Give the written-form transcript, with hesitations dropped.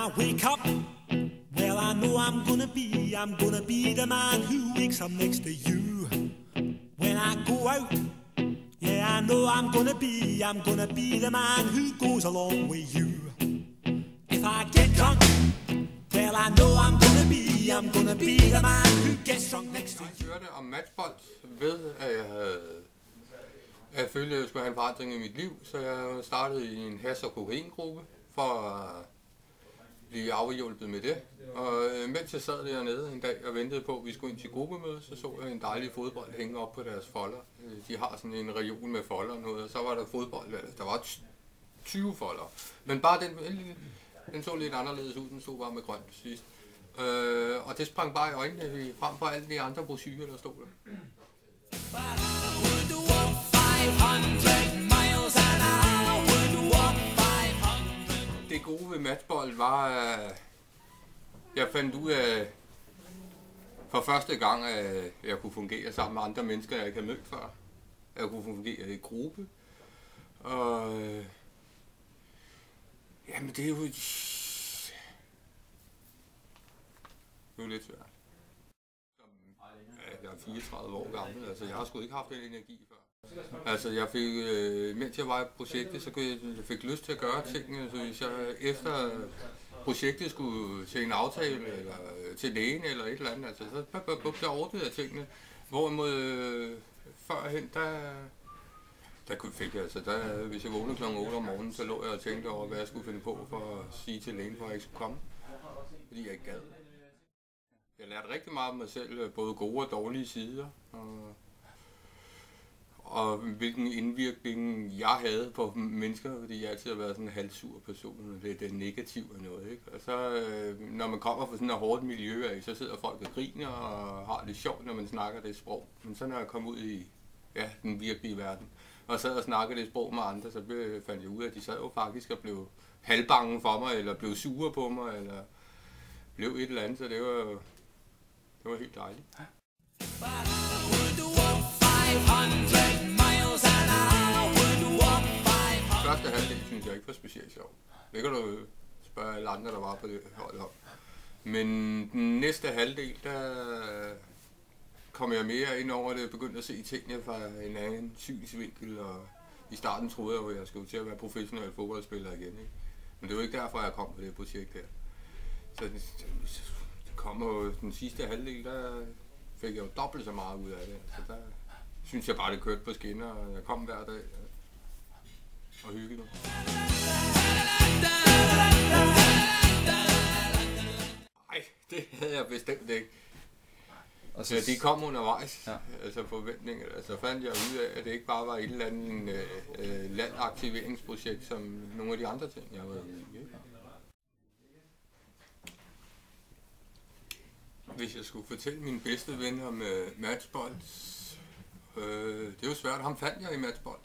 I wake up, well I know I'm gonna be the man who wakes up next to you. When I go out, yeah I know I'm gonna be the man who goes along with you. If I get drunk, well I know I'm gonna be the man who gets drunk next to you. Jeg hørte om matchbold ved, at jeg følte, at jeg skulle have en forandring i mit liv, så jeg startede i en hash- og kokaingruppe for at blive afhjulpet med det. Og mens jeg sad dernede en dag og ventede på, at vi skulle ind til gruppemøde, så jeg en dejlig fodbold hænge op på deres folder. De har sådan en reol med folder og noget, og så var der fodbold, der var 20 folder. Men bare den så lidt anderledes ud, den stod bare med grønt sidst. Og det sprang bare i øjnene frem for alle de andre brochurer, der stod der. Det gode ved matchbold var, at jeg fandt ud af for første gang, at jeg kunne fungere sammen med andre mennesker, jeg ikke havde mødt før. Jeg kunne fungere i gruppe. Og jamen det er jo lidt svært. Jeg er 34 år gammel, altså jeg har sgu ikke haft den energi før. Altså jeg fik, mens jeg var i projektet, så jeg fik lyst til at gøre tingene, så hvis jeg efter projektet skulle til en aftale, eller til lægen eller et eller andet, altså så ordnede jeg tingene. Hvorimod førhen, der fik jeg, altså hvis jeg vågnede kl. 8 om morgenen, så lå jeg og tænkte over, hvad jeg skulle finde på for at sige til lægen, for at jeg ikke skulle komme. Fordi jeg ikke gad. Jeg lærte rigtig meget om mig selv, både gode og dårlige sider, og hvilken indvirkning jeg havde på mennesker, fordi jeg altid har været sådan en halvsur person, og det er negativt og noget, ikke? Og så, når man kommer fra sådan et hårdt miljø af, så sidder folk og griner og har det sjovt, når man snakker det sprog. Men så når jeg kom ud i den virkelige verden, og sad og snakkede det sprog med andre, så fandt jeg ud af, at de sad jo faktisk og blev halvbange for mig, eller blev sure på mig, eller blev et eller andet, så det var helt dejligt. Første halvdel synes jeg ikke var specielt sjov. Det kan du spørge alle andre, der var på det hold om. Men den næste halvdel, der kom jeg mere ind over det og begyndte at se tingene fra en anden synsvinkel. Og i starten troede jeg, at jeg skulle til at være professionel fodboldspiller igen. Ikke? Men det var ikke derfor, jeg kom på det projekt her. Så det kom jo den sidste halvdel, der fik jeg jo dobbelt så meget ud af det. Så der synes jeg bare, det kørte på skinner, og jeg kom hver dag og hyggede mig. Nej, det havde jeg bestemt ikke. Og så de kom undervejs, altså forventninger. Altså fandt jeg ud af, at det ikke bare var et eller andet landaktiveringsprojekt, som nogle af de andre ting, jeg har været i. Hvis jeg skulle fortælle min bedste ven om matchbold, det er jo svært. Ham fandt jeg i matchbold.